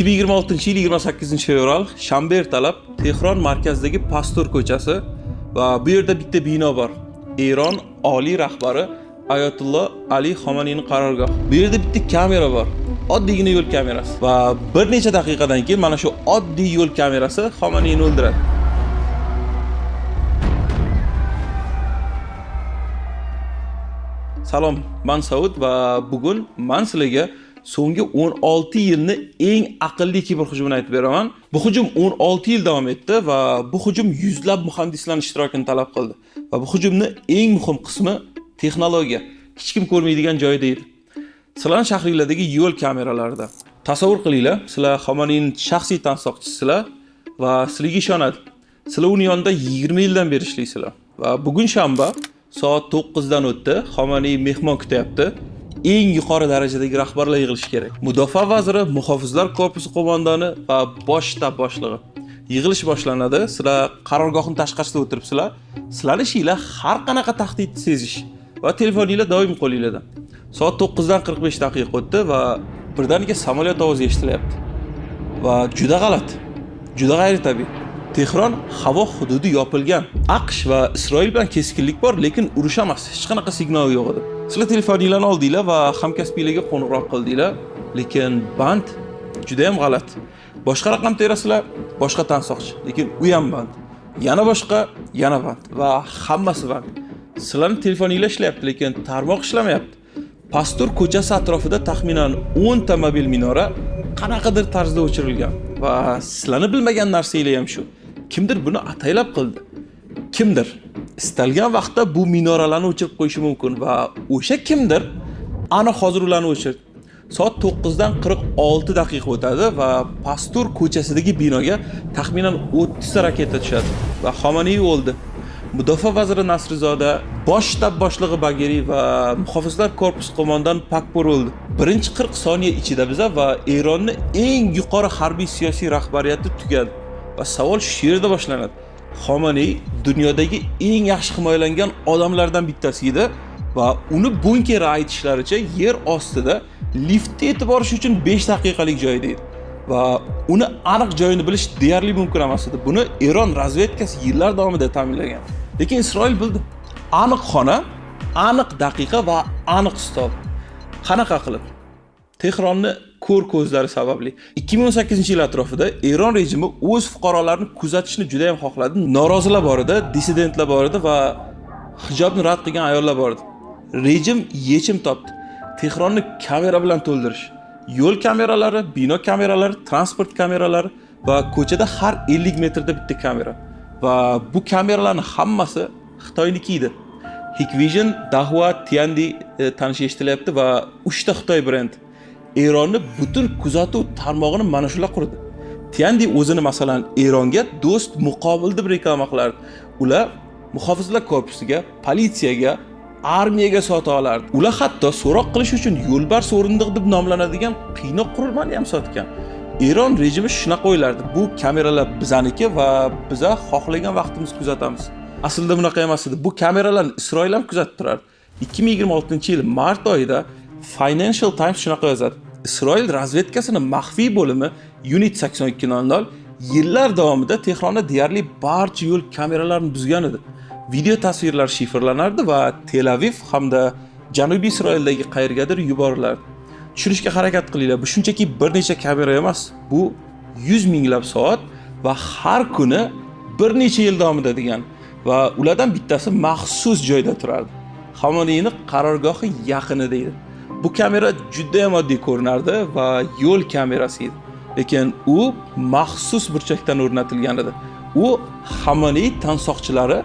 2026-yil 28-fevral shanba ertalab Tehron markazidagi Pastur ko'chasi va bu yerda bitta bino bor. Eron oliy rahbari Ayatulloh Ali Xomaniyning qarorgohi. Bu yerda bitta kamera bor. Oddiygina yo'l kamerasi va bir necha daqiqadan keyin mana shu oddiy yo'l kamerasi Xomaniyni o'ldiradi. Salom, men Saud va bugun men sizlarga so'nggi 16 yilni eng aqlli kiberhujumini aytib beraman. Bu hujum 16 yil davom etdi va bu hujum yuzlab muhandislarning ishtirokini talab qildi. Va bu hujumning eng muhim qismi texnologiya. Hech kim ko'rmaydigan joyi deyil. Sizlar shahringlardagi yo'l kameralarida. Tasavvur qilinglar, sizlar Xomaniyning shaxsiy tansoqchisizlar va sizlarga ishonadi. Sizlar uning yonida 20 yildan beri ishlaysizlar. Va bugun shanba soat 9 dan o'tdi. Xomaniy mehmon kutyapti. Eng yuqori darajadagi rahbarlar yig'ilishi kerak. Mudofaa vaziri, muhofizlar korpusi qo'mondoni va bosh shtab boshlig'i. Yig'ilish boshlanadi. Sizlar qarorgohning tashqarisida o'tiribsizlar. Sizlarning ishinglar har qanaqa tahdidni sezish va telefoninglar doim qo'lingizda. Soat 9 dan 45 daqiqa o'tdi va birdaniga samolyot ovozi eshitilyapti. Va juda g'alati. Juda g'ayritabiiy. Tehron havo hududi yopilgan. AQSh va Isroil bilan keskinlik bor, lekin urush emas. Hech qanaqa signal yo'q edi. Sizlar telefoninglarni oldinglar va hamkasbinglarga qo'ng'iroq qildinglar, lekin band juda ham g'alati. Boshqa raqam terasizlar, boshqa tansoqchi, lekin u ham band. Yana boshqa, yana band va hammasi band. Sizlarning telefoninglar ishlayapti, lekin tarmoq ishlamayapti. Pastur ko'chasi atrofida taxminan 10 ta mobil minora qanaqadir tarzda o'chirilgan va sizlarni bilmagan narsanglar ham shu. Kimdir buni ataylab qildi. Kimdir istalgan vaqtda bu minoralarni o'chirib qo'yishi mumkin va o'sha kimdir ana hozir ularni o'chirdi. Soat 9 dan 46 daqiqa o'tadi va Pastur ko'chasidagi binoga taxminan 30 ta raketa tushadi va Xomaniy o'ldi. Mudofaa vaziri Nasrizoda, bosh shtab boshlig'i Bageriy va muhofizlar korpusi qo'mondoni Pakpor o'ldi. Birinchi 40 soniya ichida biz va Eronning eng yuqori harbiy siyosiy rahbariyati tugadi va savol shu yerda boshlanadi. Xomaniy dunyodagi eng yaxshi himoyalangan odamlardan bittasi edi va uni bunker aytishlaricha yer ostida liftda yetib borish uchun 5 daqiqalik joyda edi. Va uni aniq joyini bilish deyarli mumkin emas edi. Buni Eron razvedkasi yillar davomida ta'minlagan. Lekin Isroil bildi. Aniq xona, aniq daqiqa va aniq stol. Qanaqa qilib? Tehronni ko'r ko'zlari sababli 2018-yil atrofida Eron rejimi o'z fuqarolarini kuzatishni juda ham xohladi. Norozilar bor edi, dissidentlar bor edi va hijobni rad qilgan ayollar bor edi. Rejim yechim topdi. Tehronni kamera bilan to'ldirish. Yo'l kameralari, bino kameralari, transport kameralari va ko'chada har 50 metrda bitta kamera. Va bu kameralarning hammasi Xitoyniki edi. Hikvision, Dahua, Tiandi tanish eshitilyapti va 3 ta Xitoy brendi. Eronning butun kuzatuv tarmog'ini mana shular qurdi. Tiandi o'zini masalan Eronga do'st muqobil deb reklama qilardi. Ular muhofizlar korpusiga, politsiyaga, armiyaga sota olardi. Ular hatto so'roq qilish uchun yo'lbars o'rindiq deb nomlanadigan qiynoq qurilmani ham sotgan. Eron rejimi shunaqa o'ylardi. Bu kameralar bizaniki va biz xohlagan vaqtimiz kuzatamiz. Aslida bunaqa emas edi. Bu kameralarni Isroil ham kuzatib turardi. 2026-yil mart oyida Financial Times shunaqa yozadi. Isroil razvedkasining maxfiy bo'limi Unit 8200 yillar davomida Tehronda deyarli barcha yo'l kameralarini buzgan edi. Video tasvirlar shifrlanardi va Tel Aviv hamda Janubiy Isroildagi qayergadir yuborilardi. Tushunishga harakat qilinglar. Bu shunchaki bir necha kamera emas. Bu 100 minglab soat va har kuni bir necha yil davomida degan. Va ulardan bittasi maxsus joyda turardi. Xomaniyning qarorgohi yaqinida edi. Bu kamera juda ham oddiy ko'rinardi va yo'l kamerasi edi. Lekin u maxsus burchakdan o'rnatilgan edi. U Xomaniy tansoqchilari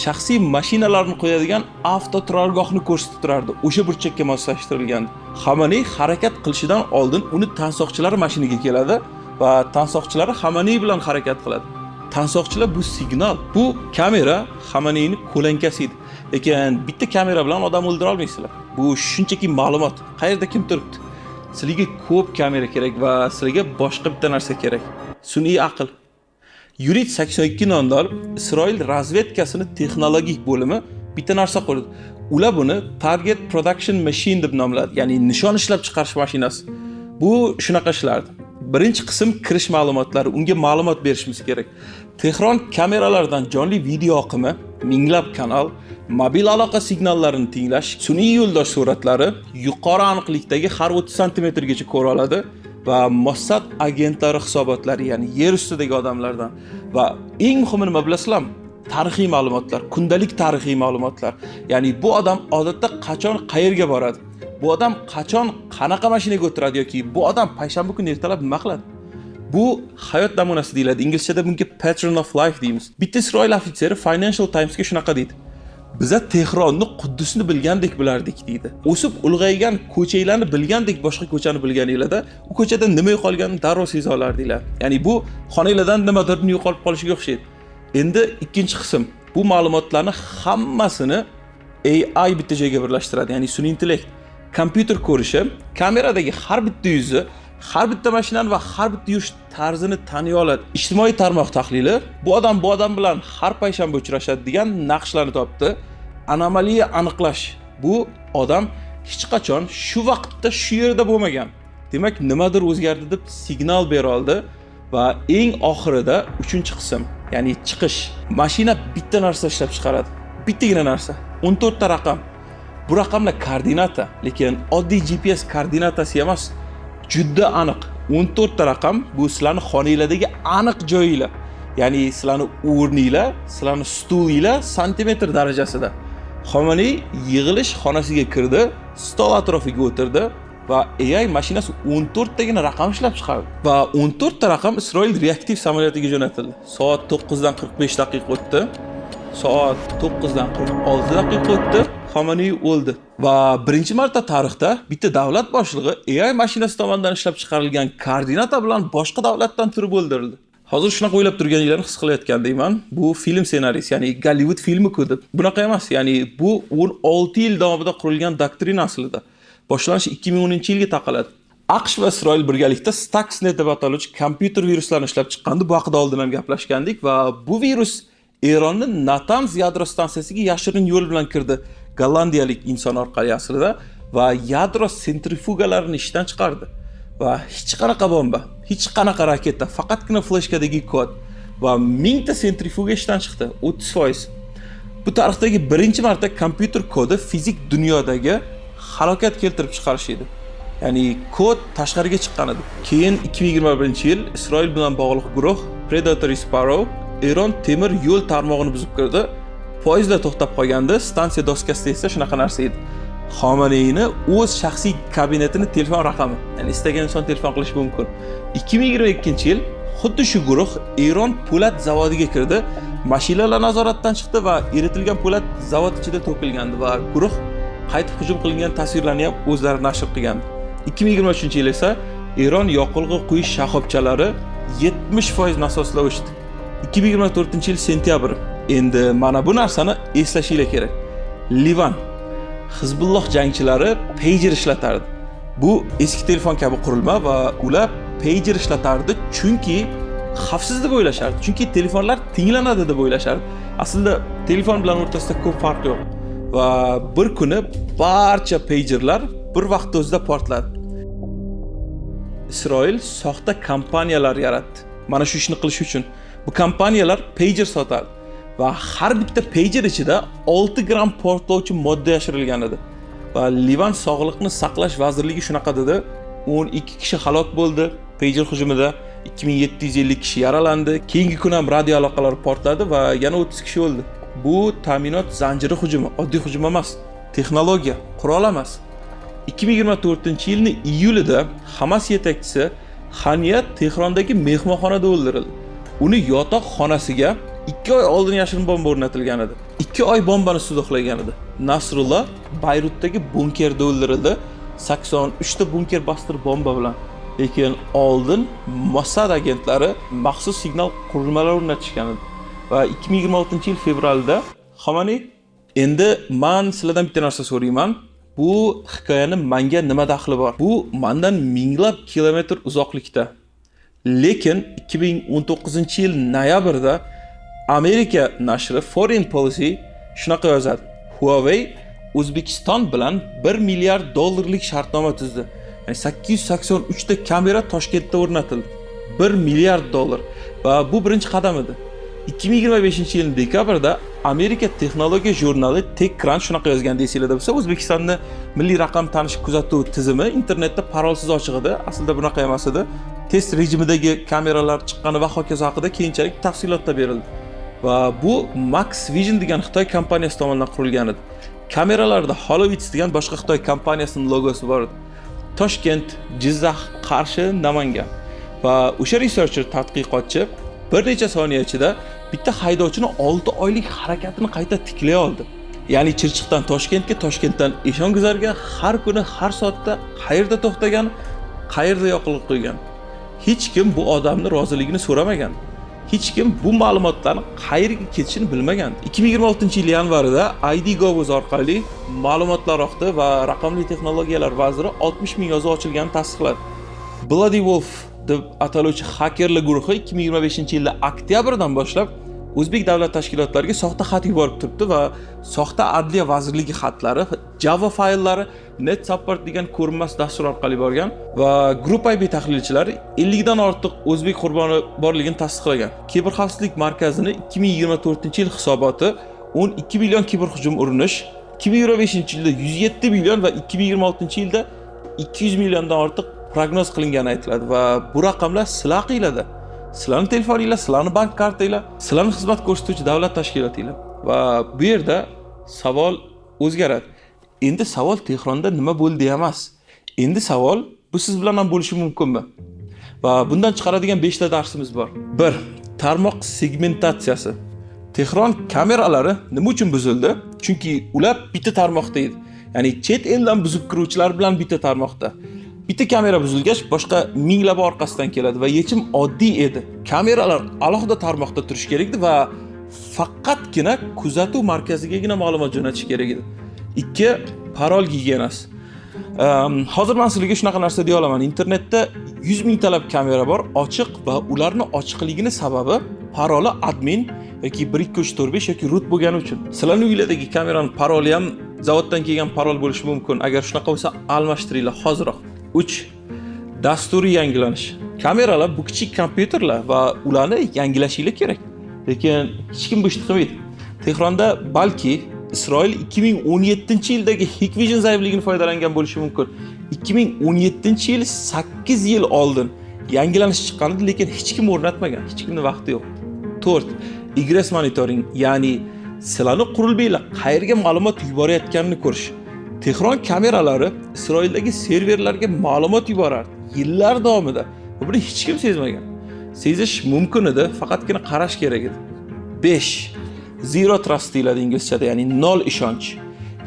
shaxsiy mashinalarni qo'yadigan avtoturargohni ko'rsatib turardi. O'sha burchakka moslashtirilgan. Xomaniy harakat qilishidan oldin uni tansoqchilar mashinaga keladi va tansoqchilari Xomaniy bilan harakat qiladi. Tansoqchilar bu signal, bu kamera Xomaniyning qo'lankasi edi. Lekin bitta kamera bilan odam o'ldira olmaysizlar. Bu shunchaki ma'lumot. Qayerda kim turibdi? Sizlarga ko'p kamera kerak va sizlarga boshqa bitta narsa kerak. Sun'iy aql. Unit 8200 Isroil razvedkasining texnologik bo'limi bitta narsa qildi. Ular buni Target Production Machine deb nomladi, ya'ni nishon ishlab chiqarish mashinasi. Bu shunaqa ishlardi. Birinchi qism kirish ma'lumotlari, unga ma'lumot berishimiz kerak. Tehron kameralaridan jonli video oqimi, minglab kanal, mobil aloqa signallarini tinglash, sun'iy yo'ldosh suratlari yuqori aniqlikdagi har 30 sm gacha ko'ra oladi va Mossad agentlari hisobotlari, ya'ni yer ustidagi odamlardan va eng muhimi nima bilasizlarmi? Tarixiy ma'lumotlar, kundalik tarixiy ma'lumotlar. Ya'ni bu odam odatda qachon qayerga boradi? Bu odam qachon qanaqa mashinaga o'tiradi yoki bu odam payshanba kuni ertalab nima qiladi? Bu hayot namunasi deyiladi. Inglizchada bunga pattern of life deymiz. Bitta Isroil ofitseri Financial Times'ga shunaqa deydi. Biza Tehronni, Quddusni bilgandek bilardik deydi. O'sib ulg'aygan ko'chalarni bilgandek boshqa ko'chani bilganinglarda, u ko'chada nima yo'qolganini darrov seza olardinglar. Ya'ni bu xonanglardan nimadir yo'qolib qolishiga o'xshaydi. Endi ikkinchi qism. Bu ma'lumotlarni hammasini AI bitta joyga birlashtiradi, ya'ni sun'iy intellekt. Kompyuter ko'rishi kameradagi har bitta yuzni, har bitta mashinani va har bitta yurish tarzini taniy oladi. Ijtimoiy tarmoq tahlili bu odam bilan har payshanba uchrashadi degan naqshlarni topdi. Anomaliya aniqlash. Bu odam hech qachon shu vaqtda shu yerda bo'lmagan. Demak, nimadir o'zgardi deb signal bera oldi va eng oxirida 3-qism, ya'ni chiqish. Mashina bitta narsa ishlab chiqaradi. Bittagina narsa. 14 ta raqam. Bu raqamlar koordinata, lekin oddiy GPS koordinatasi emas. Juda aniq. 14 ta raqam bu sizlarning xonanglardagi aniq joyinglar. Ya'ni sizlarning o'rninglar, sizlarning stulinglar santimetr darajasida. Xomaney yig'ilish xonasiga kirdi, stol atrofiga o'tirdi va AI mashinasi 14 tagina raqam ishlab chiqardi. Va 14 ta raqam Isroil reaktiv samolyotiga jo'natildi. Soat 9 dan 45 daqiqa o'tdi. Soat 9 dan 46 daqiqa o'tdi. Xomaney o'ldi. Va birinchi marta tarixda bitta davlat boshlig'i AI mashinasi tomonidan ishlab chiqarilgan koordinata bilan boshqa davlatdan turib o'ldirildi. Hozir shunaqa o'ylab turganinglarni his qilayotgandayman. Bu film ssenariysi, ya'ni Gollivud filmi-ku deb. Bunaqa emas, ya'ni bu 16 yil davomida qurilgan doktrina aslida. Boshlanishi 2010-yilga taqaladi. AQSh va Isroil birgalikda Stuxnet deb ataluvchi kompyuter viruslarini ishlab chiqqandi. Bu haqida oldin ham gaplashgandik va bu virus Eronning Natanz yadro stansiyasiga yashirin yo'l bilan kirdi. Gollandiyalik inson orqali aslida va yadro sentrifugalarini ishdan chiqardi. Va hech qanaqa bomba, hech qanaqa raketa, faqatgina fleshkadagi kod va 1000 ta sentrifuga ishdan chiqdi. 30%. Bu tarixdagi birinchi marta kompyuter kodi fizik dunyodagi halokat keltirib chiqarish edi. Ya'ni kod tashqariga chiqqan edi. Keyin 2021-yil Isroil bilan bog'liq guruh Predatory Sparrow Eron temir yo'l tarmog'ini buzib kirdi. Poyezdlar to'xtab qolganda stansiya doskasida esa shunaqa narsa edi. Xomaneyni o'z shaxsiy kabinetini telefon raqami, ya'ni istagan inson telefon qilishi mumkin. 2022-yil xuddi shu guruh Eron po'lat zavodiga kirdi. Mashinalar nazoratdan chiqdi va eritilgan po'lat zavod ichida to'kilgandi va guruh qaytib hujum qilingan tasvirlarni ham o'zlari nashr qilgandi. 2023-yil esa Eron yoqilg'i quyish shoxobchalari 70% nasoslab o'chdi. 2024-yil sentyabr. Endi mana bu narsani eslashinglar kerak. Livan Hizbulloh jangchilari pager ishlatardi. Bu eski telefon kabi qurilma va ular pager ishlatardi chunki xavfsiz deb o'ylashardi. Chunki telefonlar tinglanadi deb o'ylashardi. Aslida telefon bilan o'rtasida ko'p farq yo'q. Va bir kuni barcha pagerlar bir vaqt o'zida portladi. Isroil soxta kompaniyalar yaratdi. Mana shu ishni qilish uchun bu kompaniyalar pager sotadi. Va har bitta pager ichida 6 gram portlovchi modda yashirilgan edi. Va Livan sog'liqni saqlash vazirligi shunaqa dedi, 12 kishi halok bo'ldi pager hujumida, 2750 kishi yaralandi. Keyingi kun ham radio aloqalar portladi va yana 30 kishi o'ldi. Bu ta'minot zanjiri hujumi, oddiy hujum emas, texnologiya, qurol emas. 2024-yilning iyulida Hamas yetakchisi Haniya Tehrondagi mehmonxonada o'ldirildi. Uni yotoq xonasiga 2 oy oldin yashirin bomba o'rnatilgan edi. 2 oy bombani ustida uxlagan edi. Nasrullah Bayrutdagi bunkerda o'ldirildi. 83 ta bunker bostirib bomba bilan. Lekin oldin Mossad agentlari maxsus signal qurilmalari o'rnatishgan edi. Va 2026-yil fevralda Xomaney endi men sizlardan bitta narsa so'rayman. Bu hikoyani menga nima daxli bor? Bu mendan minglab kilometr uzoqlikda. Lekin 2019-yil noyabrda Amerika nashri Foreign Policy shunaqa yozadi. Huawei O'zbekiston bilan $1 milliard shartnoma tuzdi. Ya'ni 883 ta kamera Toshkentda o'rnatildi. 1 milliard dollar va bu birinchi qadam edi. 2025-yil dekabrda Amerika texnologiya jurnali TechCrunch shunaqa yozgan deysizlarda bo'lsa, O'zbekistonning milliy raqam tanish kuzatuv tizimi internetda parolsiz ochiq edi. Aslida bunaqa emas edi. Test rejimidagi kameralar chiqqani va hokazo haqida keyinchalik tafsilotlar berildi. Va bu Max Vision degan Xitoy kompaniyasi tomonidan qurilgan edi. Kameralarda Holowitz degan boshqa Xitoy kompaniyasining logosi bor edi. Toshkent, Jizzax, Qarshi, Namangan. Va o'sha researcher tadqiqotchi bir necha soniya ichida bitta haydovchini 6 oylik harakatini qayta tiklay oldi. Ya'ni Chirchiqdan Toshkentga, Toshkentdan Eshonguzarga har kuni, har soatda qayerda to'xtagan, qayerda yoqilib qo'ygan. Hech kim bu odamning roziligini so'ramagan. Hech kim bu ma'lumotlarning qayerga ketishini bilmagan. 2026-yil yanvarida ID.Gov.uz orqali ma'lumotlar oqdi va raqamli texnologiyalar vaziri 60 ming yozuv ochilganini tasdiqladi. Bloody Wolf deb ataluvchi xakerlar guruhi 2025-yilda oktyabrdan boshlab o'zbek davlat tashkilotlariga soxta xat yuborib turibdi va soxta adliya vazirligi xatlari, Java fayllari NetSupport degan ko'rinmas dastur orqali borgan va Group IB tahlilchilari 50 dan ortiq o'zbek qurboni borligini tasdiqlagan. Kiberxavfsizlik markazining 2024-yil hisoboti 12 million kiberhujum urinish, 2025-yilda 107 million va 2026-yilda 200 milliondan ortiq prognoz qilingani aytiladi va bu raqamlar sizlar aqilada. Sizlarning telefoninglar, sizlarning bank kartanglar, sizlarning xizmat ko'rsatuvchi davlat tashkilotinglar. Va bu yerda savol o'zgaradi. Endi savol Tehronda nima bo'ldi emas. Endi savol bu siz bilan ham bo'lishi mumkinmi? Va bundan chiqaradigan 5 ta darsimiz bor. 1. Tarmoq segmentatsiyasi. Tehron kameralari nima uchun buzildi? Chunki ular bitta tarmoqda edi. Ya'ni chet eldan buzib kiruvchilar bilan bitta tarmoqda. Bitta kamera buzilgach, boshqa minglab orqasidan keladi va yechim oddiy edi. Kameralar alohida tarmoqda turish kerak edi va faqatgina kuzatuv markazigagina ma'lumot jo'natish kerak edi. 2. Parol gigiyenasi. Hozir men sizlarga shunaqa narsa deya olaman. Internetda 100 ming talab kamera bor, ochiq va ularning ochiqligini sababi paroli admin yoki 12345 yoki root bo'lgani uchun. Sizlarning uylardagi kameraning paroli ham zavoddan kelgan parol bo'lishi mumkin. Agar shunaqa bo'lsa, almashtiringlar hoziroq. 3. Dasturiy yangilanish. Kameralar bu kichik kompyuterlar va ularni yangilashinglar kerak. Lekin hech kim bu ishni qilmaydi. Tehronda balki Isroil 2017-yildagi Hikvision zaifligidan foydalangan bo'lishi mumkin. 2017-yil 8 yil oldin yangilanish chiqqan edi, lekin hech kim o'rnatmagan. Hech kimning vaqti yo'q. 4. Egress monitoring, ya'ni sizlarning qurilmanglar qayerga ma'lumot yuborayotganini ko'rish. Tehron kameralari Isroildagi serverlarga ma'lumot yuborardi yillar davomida. Buni hech kim sezmagan. Sezish mumkin edi, faqatgina qarash kerak edi. 5. Zero trust deyiladi inglizchada, ya'ni nol ishonch.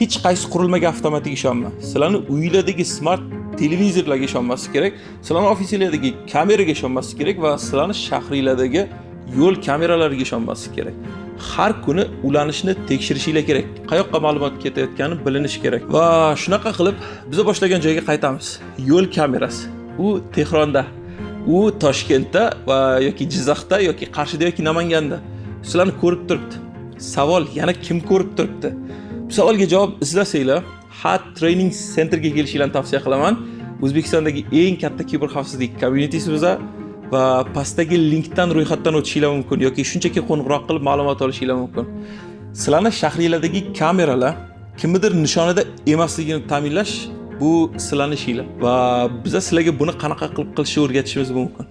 Hech qaysi qurilmaga avtomatik ishonma. Sizlarning uylardagi smart televizorlarga ishonmaslik kerak, sizlarning ofisinglardagi kameraga ishonmaslik kerak va sizlarning shahringlardagi yo'l kameralariga ishonmaslik kerak. Har kuni ulanishni tekshirishinglar kerak. Qayoqqa ma'lumot ketayotgani bilinishi kerak. Va shunaqa qilib biz boshlagan joyga qaytamiz. Yo'l kamerasi. U Tehronda, u Toshkentda va yoki Jizzaxda yoki Qarshida yoki Namanganda. Sizlarni ko'rib turibdi. Savol, yana kim ko'rib turibdi? Bu savolga javob izlasanglar, HUD Training Centerga kelishinglarni tavsiya qilaman. O'zbekistondagi eng katta kiberxavfsizlik community biza va pastdagi linkdan ro'yxatdan o'tishinglar mumkin yoki shunchaki qo'ng'iroq qilib ma'lumot olishinglar mumkin. Sizlarning shahringlardagi kameralar kimnidir nishonida emasligini ta'minlash bu sizlarning ishinglar va biz sizlarga buni qanaqa qilib qilishni o'rgatishimiz mumkin.